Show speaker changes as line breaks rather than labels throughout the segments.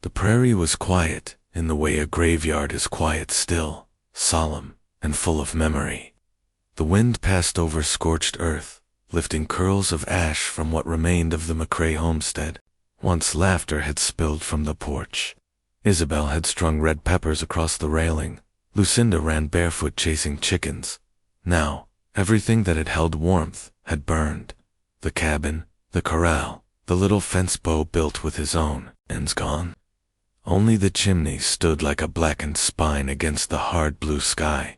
The prairie was quiet, in the way a graveyard is quiet still, solemn, and full of memory. The wind passed over scorched earth, lifting curls of ash from what remained of the McCrae homestead. Once laughter had spilled from the porch. Isabel had strung red peppers across the railing. Lucinda ran barefoot chasing chickens. Now, everything that had held warmth had burned. The cabin, the corral, the little fence Bo built with his own hands gone. Only the chimney stood like a blackened spine against the hard blue sky.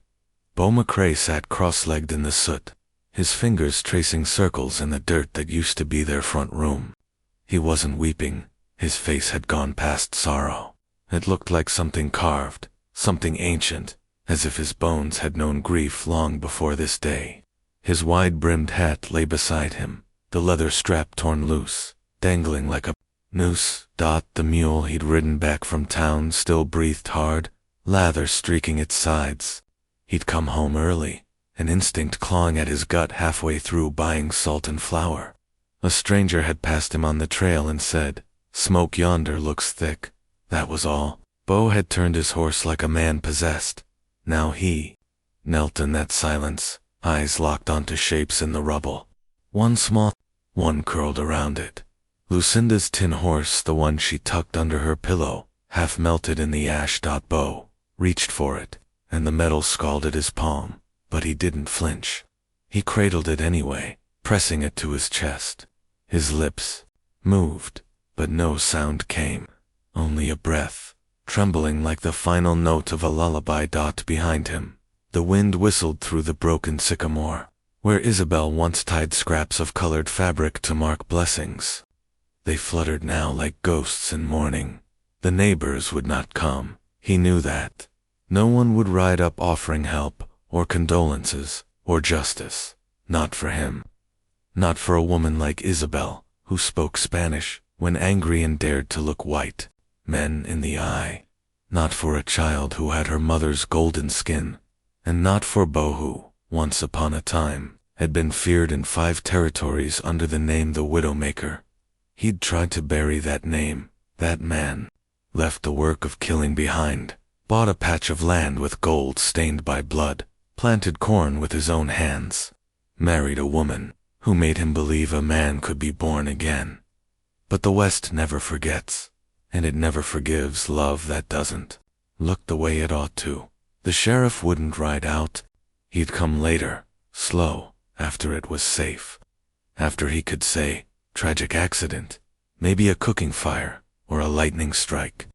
Bo McCrae sat cross-legged in the soot, his fingers tracing circles in the dirt that used to be their front room. He wasn't weeping, his face had gone past sorrow. It looked like something carved, something ancient, as if his bones had known grief long before this day. His wide-brimmed hat lay beside him, the leather strap torn loose, dangling like a noose. The mule he'd ridden back from town still breathed hard, lather streaking its sides. He'd come home early, an instinct clawing at his gut halfway through buying salt and flour. A stranger had passed him on the trail and said, "Smoke yonder looks thick." That was all. Bo had turned his horse like a man possessed. Now he knelt in that silence, eyes locked onto shapes in the rubble. One small, one curled around it. Lucinda's tin horse, the one she tucked under her pillow, half melted in the ash. Bo reached for it, and the metal scalded his palm, but he didn't flinch. He cradled it anyway, pressing it to his chest. His lips moved, but no sound came, only a breath, trembling like the final note of a lullaby. Behind him, the wind whistled through the broken sycamore, where Isabel once tied scraps of colored fabric to mark blessings. They fluttered now like ghosts in mourning. The neighbors would not come, he knew that. No one would ride up offering help, or condolences, or justice. Not for him. Not for a woman like Isabel, who spoke Spanish when angry and dared to look white men in the eye. Not for a child who had her mother's golden skin. And not for Bo, who, once upon a time, had been feared in 5 territories under the name the Widowmaker. He'd tried to bury that name, that man. Left the work of killing behind. Bought a patch of land with gold stained by blood. Planted corn with his own hands. Married a woman who made him believe a man could be born again. But the West never forgets, and it never forgives love that doesn't look the way it ought to. The sheriff wouldn't ride out. He'd come later, slow, after it was safe. After he could say, tragic accident, maybe a cooking fire, or a lightning strike.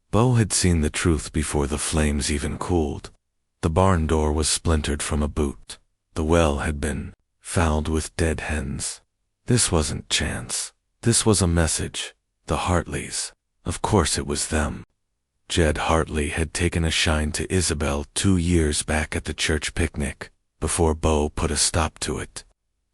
Bo had seen the truth before the flames even cooled. The barn door was splintered from a boot. The well had been fouled with dead hens. This wasn't chance. This was a message. The Hartleys. Of course it was them. Jed Hartley had taken a shine to Isabel 2 years back at the church picnic, before Bo put a stop to it.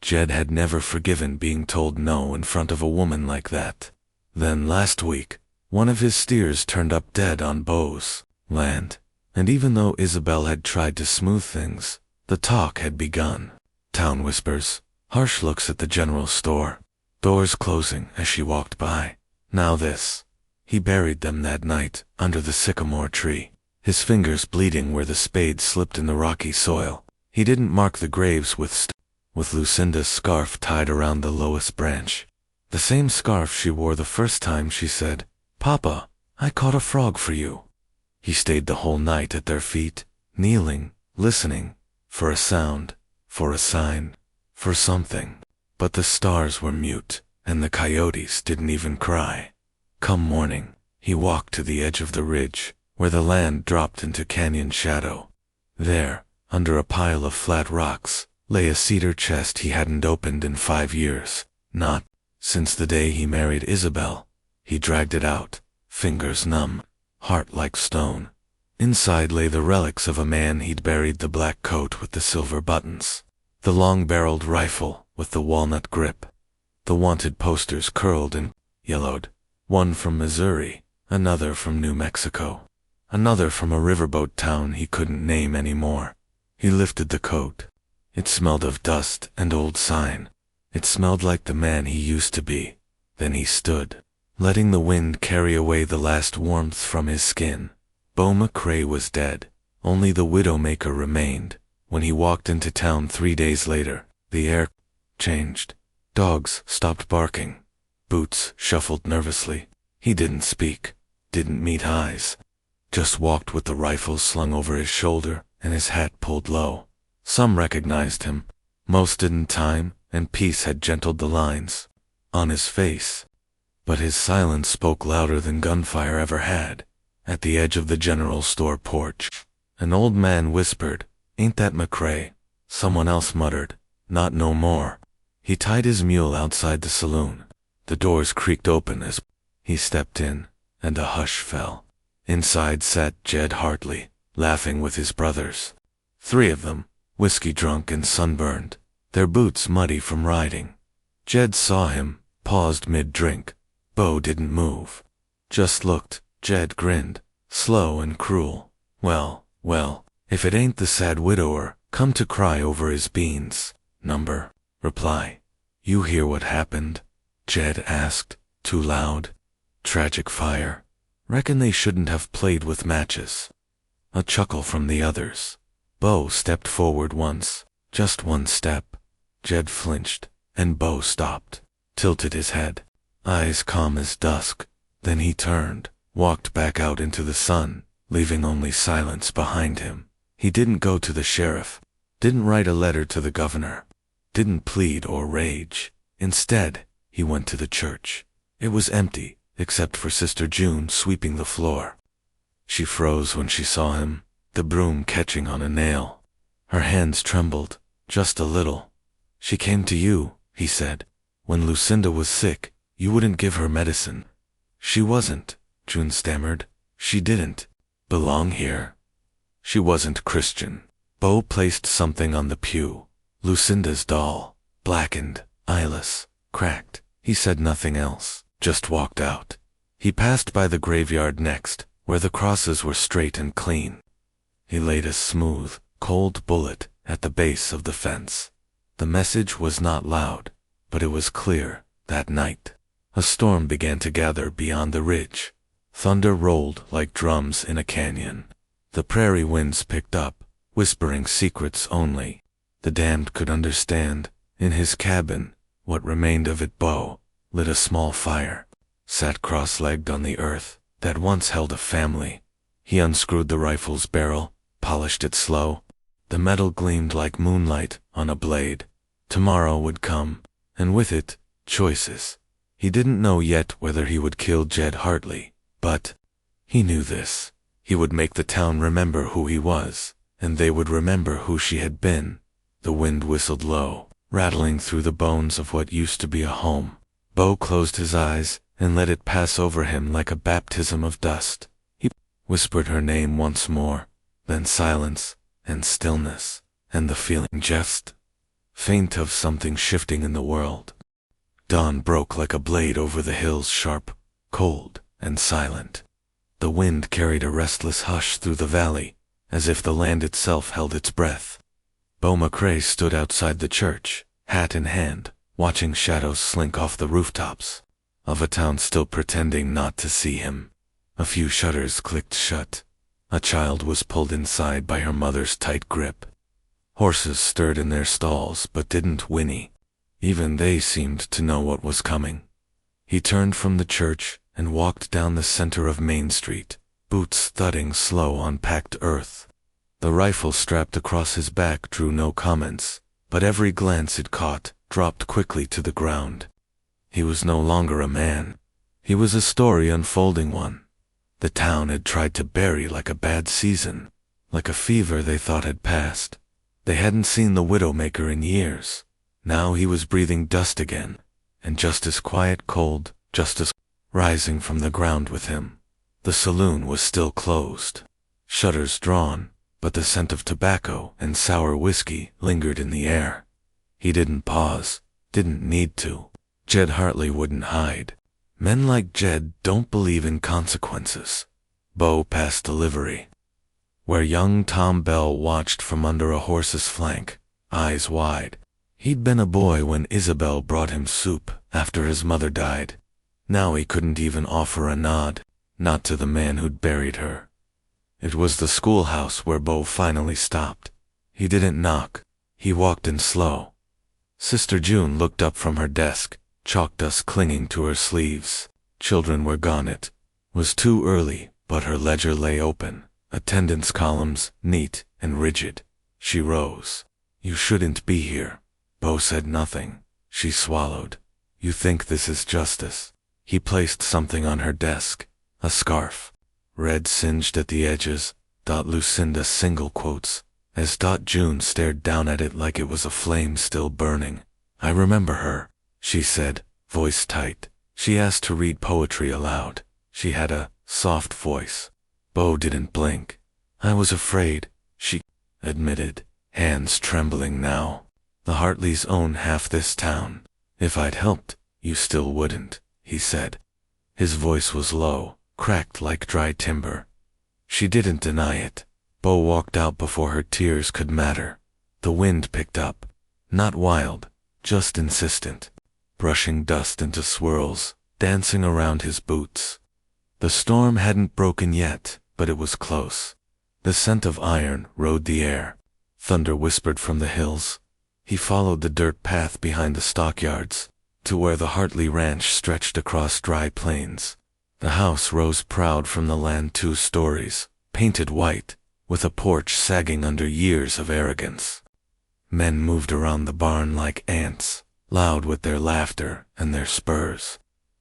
Jed had never forgiven being told no in front of a woman like that. Then last week, one of his steers turned up dead on Bo's land, and even though Isabel had tried to smooth things, the talk had begun. Town whispers, harsh looks at the general store, doors closing as she walked by. Now this. He buried them that night, under the sycamore tree, his fingers bleeding where the spade slipped in the rocky soil. He didn't mark the graves with Lucinda's scarf tied around the lowest branch. The same scarf she wore the first time she said, "Papa, I caught a frog for you." He stayed the whole night at their feet, kneeling, listening, for a sound, for a sign, for something. But the stars were mute, and the coyotes didn't even cry. Come morning, he walked to the edge of the ridge, where the land dropped into canyon shadow. There, under a pile of flat rocks, lay a cedar chest he hadn't opened in 5 years, not since the day he married Isabel. He dragged it out, fingers numb, heart like stone. Inside lay the relics of a man he'd buried, the black coat with the silver buttons, the long-barreled rifle with the walnut grip, the wanted posters curled and yellowed, one from Missouri, another from New Mexico, another from a riverboat town he couldn't name anymore. He lifted the coat. It smelled of dust and old sign. It smelled like the man he used to be. Then he stood, letting the wind carry away the last warmth from his skin. Beau McCrae was dead. Only the Widowmaker remained. When he walked into town 3 days later, the air changed. Dogs stopped barking. Boots shuffled nervously. He didn't speak, didn't meet eyes. Just walked with the rifle slung over his shoulder and his hat pulled low. Some recognized him. Most didn't. Time and peace had gentled the lines on his face. But his silence spoke louder than gunfire ever had. At the edge of the general store porch, an old man whispered, "Ain't that McCrae?" Someone else muttered, "Not no more." He tied his mule outside the saloon. The doors creaked open as he stepped in, and a hush fell. Inside sat Jed Hartley, laughing with his brothers. 3 of them, whiskey drunk and sunburned, their boots muddy from riding. Jed saw him, paused mid-drink. Beau didn't move. Just looked. Jed grinned, slow and cruel. Well, if it ain't the sad widower, come to cry over his beans. Number. Reply. You hear what happened? Jed asked, too loud. Tragic fire. Reckon they shouldn't have played with matches. A chuckle from the others. Beau stepped forward once, just one step. Jed flinched, and Beau stopped, tilted his head, eyes calm as dusk. Then he turned, walked back out into the sun, leaving only silence behind him. He didn't go to the sheriff, didn't write a letter to the governor, didn't plead or rage. Instead, he went to the church. It was empty, except for Sister June sweeping the floor. She froze when she saw him, the broom catching on a nail. Her hands trembled, just a little. "She came to you," he said. "When Lucinda was sick, you wouldn't give her medicine." "She wasn't," June stammered. "She didn't belong here. She wasn't Christian." Beau placed something on the pew. Lucinda's doll, blackened, eyeless, cracked. He said nothing else, just walked out. He passed by the graveyard next, where the crosses were straight and clean. He laid a smooth, cold bullet at the base of the fence. The message was not loud, but it was clear. That night, a storm began to gather beyond the ridge. Thunder rolled like drums in a canyon. The prairie winds picked up, whispering secrets only the damned could understand. In his cabin, what remained of it, Beau lit a small fire, sat cross-legged on the earth that once held a family. He unscrewed the rifle's barrel, polished it slow. The metal gleamed like moonlight on a blade. Tomorrow would come, and with it, choices. He didn't know yet whether he would kill Jed Hartley, but he knew this. He would make the town remember who he was, and they would remember who she had been. The wind whistled low, rattling through the bones of what used to be a home. Beau closed his eyes and let it pass over him like a baptism of dust. He whispered her name once more, then silence and stillness, and the feeling just faint of something shifting in the world. Dawn broke like a blade over the hills, sharp, cold, and silent. The wind carried a restless hush through the valley, as if the land itself held its breath. Beau McCrae stood outside the church, hat in hand, watching shadows slink off the rooftops of a town still pretending not to see him. A few shutters clicked shut. A child was pulled inside by her mother's tight grip. Horses stirred in their stalls but didn't whinny. Even they seemed to know what was coming. He turned from the church and walked down the center of Main Street, boots thudding slow on packed earth. The rifle strapped across his back drew no comments, but every glance it caught dropped quickly to the ground. He was no longer a man. He was a story unfolding one. The town had tried to bury like a bad season, like a fever they thought had passed. They hadn't seen the Widowmaker in years. Now he was breathing dust again, and just as quiet, cold, just as rising from the ground with him. The saloon was still closed, shutters drawn, but the scent of tobacco and sour whiskey lingered in the air. He didn't pause, didn't need to. Jed Hartley wouldn't hide. Men like Jed don't believe in consequences. Beau passed the livery, where young Tom Bell watched from under a horse's flank, eyes wide. He'd been a boy when Isabel brought him soup after his mother died. Now he couldn't even offer a nod, not to the man who'd buried her. It was the schoolhouse where Bo finally stopped. He didn't knock. He walked in slow. Sister June looked up from her desk, chalk dust clinging to her sleeves. Children were gone. It was too early, but her ledger lay open, attendance columns neat and rigid. She rose. "You shouldn't be here." Bo said nothing. She swallowed. "You think this is justice?" He placed something on her desk. A scarf. Red singed at the edges. Lucinda single quotes. As June stared down at it like it was a flame still burning. "I remember her," she said, voice tight. She asked to read poetry aloud. She had a soft voice. Bo didn't blink. "I was afraid," she admitted, hands trembling now. "The Hartleys own half this town. If I'd helped, you still wouldn't," he said. His voice was low, cracked like dry timber. She didn't deny it. Bo walked out before her tears could matter. The wind picked up. Not wild, just insistent, brushing dust into swirls, dancing around his boots. The storm hadn't broken yet, but it was close. The scent of iron rode the air. Thunder whispered from the hills. He followed the dirt path behind the stockyards, to where the Hartley ranch stretched across dry plains. The house rose proud from the land, 2 stories, painted white, with a porch sagging under years of arrogance. Men moved around the barn like ants, loud with their laughter and their spurs.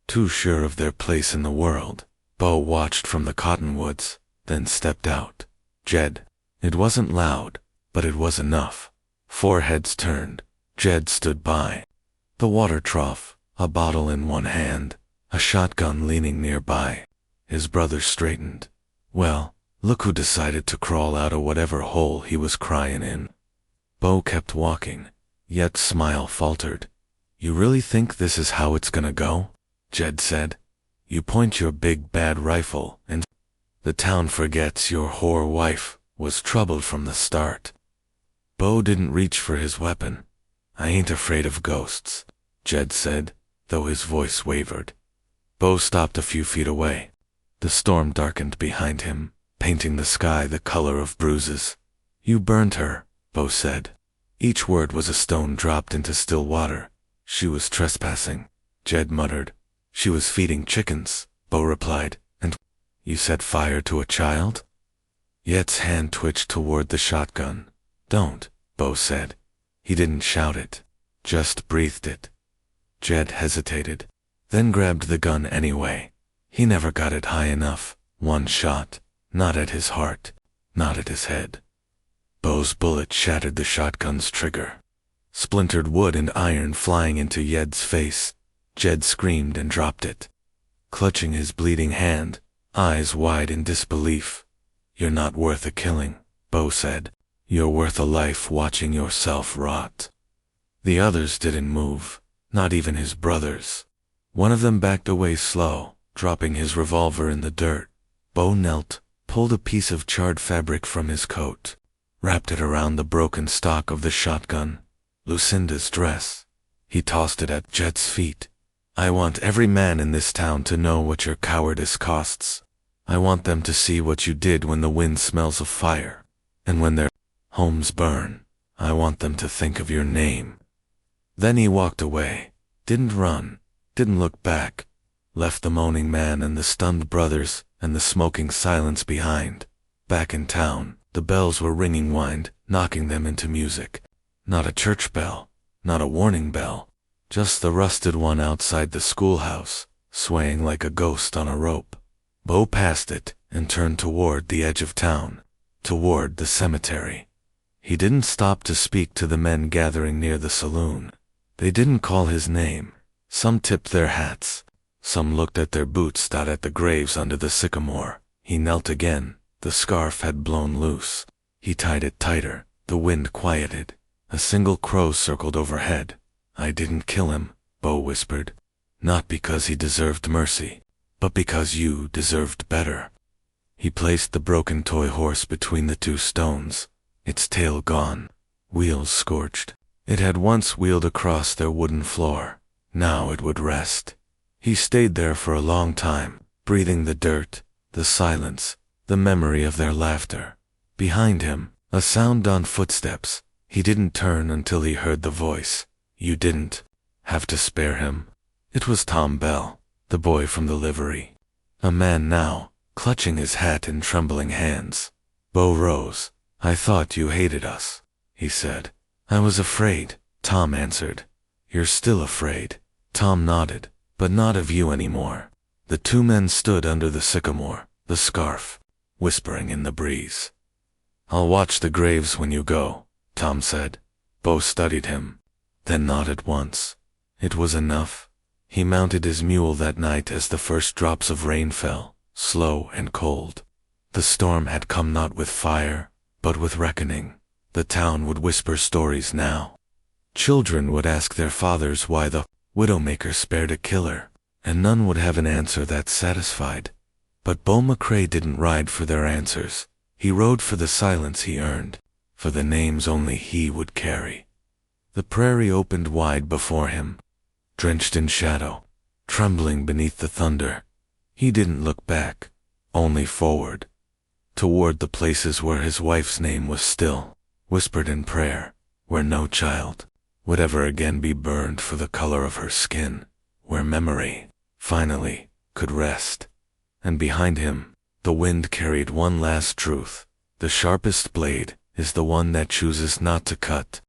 Too sure of their place in the world, Bo watched from the cottonwoods, then stepped out. Jed. It wasn't loud, but it was enough. 4 heads turned. Jed stood by. The water trough, a bottle in one hand, a shotgun leaning nearby. His brother straightened. "Well, look who decided to crawl out of whatever hole he was crying in." Bo kept walking, yet smile faltered. "You really think this is how it's gonna go?" Jed said. "You point your big bad rifle and the town forgets your whore wife was troubled from the start." Bo didn't reach for his weapon. "I ain't afraid of ghosts," Jed said, though his voice wavered. Bo stopped a few feet away. The storm darkened behind him, painting the sky the color of bruises. "You burned her," Bo said. Each word was a stone dropped into still water. "She was trespassing," Jed muttered. "She was feeding chickens," Bo replied. "And you set fire to a child?" Yet's hand twitched toward the shotgun. "Don't," Bo said. He didn't shout it, just breathed it. Jed hesitated, then grabbed the gun anyway. He never got it high enough. 1 shot, not at his heart, not at his head. Bo's bullet shattered the shotgun's trigger. Splintered wood and iron flying into Jed's face. Jed screamed and dropped it, clutching his bleeding hand, eyes wide in disbelief. "You're not worth a killing," Bo said. "You're worth a life watching yourself rot." The others didn't move, not even his brothers. One of them backed away slow, dropping his revolver in the dirt. Bo knelt, pulled a piece of charred fabric from his coat, wrapped it around the broken stock of the shotgun, Lucinda's dress. He tossed it at Jed's feet. "I want every man in this town to know what your cowardice costs. I want them to see what you did when the wind smells of fire, and when their homes burn. I want them to think of your name." Then he walked away, didn't run, didn't look back, left the moaning man and the stunned brothers and the smoking silence behind. Back in town, the bells were ringing wind, knocking them into music. Not a church bell, not a warning bell, just the rusted one outside the schoolhouse, swaying like a ghost on a rope. Bo passed it and turned toward the edge of town, toward the cemetery. He didn't stop to speak to the men gathering near the saloon. They didn't call his name. Some tipped their hats. Some looked at their boots at the graves under the sycamore. He knelt again. The scarf had blown loose. He tied it tighter. The wind quieted. A single crow circled overhead. "I didn't kill him," Bo whispered. "Not because he deserved mercy, but because you deserved better." He placed the broken toy horse between the 2 stones, its tail gone, wheels scorched. It had once wheeled across their wooden floor. Now it would rest. He stayed there for a long time, breathing the dirt, the silence, the memory of their laughter. Behind him, a sound on footsteps. He didn't turn until he heard the voice. You didn't have to spare him. It was Tom Bell, the boy from the livery. A man now, clutching his hat in trembling hands. Bo rose. I thought you hated us, he said. I was afraid, Tom answered. You're still afraid. Tom nodded, but not of you anymore. The two men stood under the sycamore, the scarf, whispering in the breeze. I'll watch the graves when you go, Tom said. Bo studied him, then nodded once. It was enough. He mounted his mule that night as the first drops of rain fell, slow and cold. The storm had come not with fire, but with reckoning. The town would whisper stories now. Children would ask their fathers why the Widowmaker spared a killer, and none would have an answer that satisfied. But Bo McCrae didn't ride for their answers. He rode for the silence he earned, for the names only he would carry. The prairie opened wide before him, drenched in shadow, trembling beneath the thunder. He didn't look back, only forward, toward the places where his wife's name was still whispered in prayer, where no child would ever again be burned for the color of her skin, where memory, finally, could rest. And behind him, the wind carried one last truth. The sharpest blade is the one that chooses not to cut.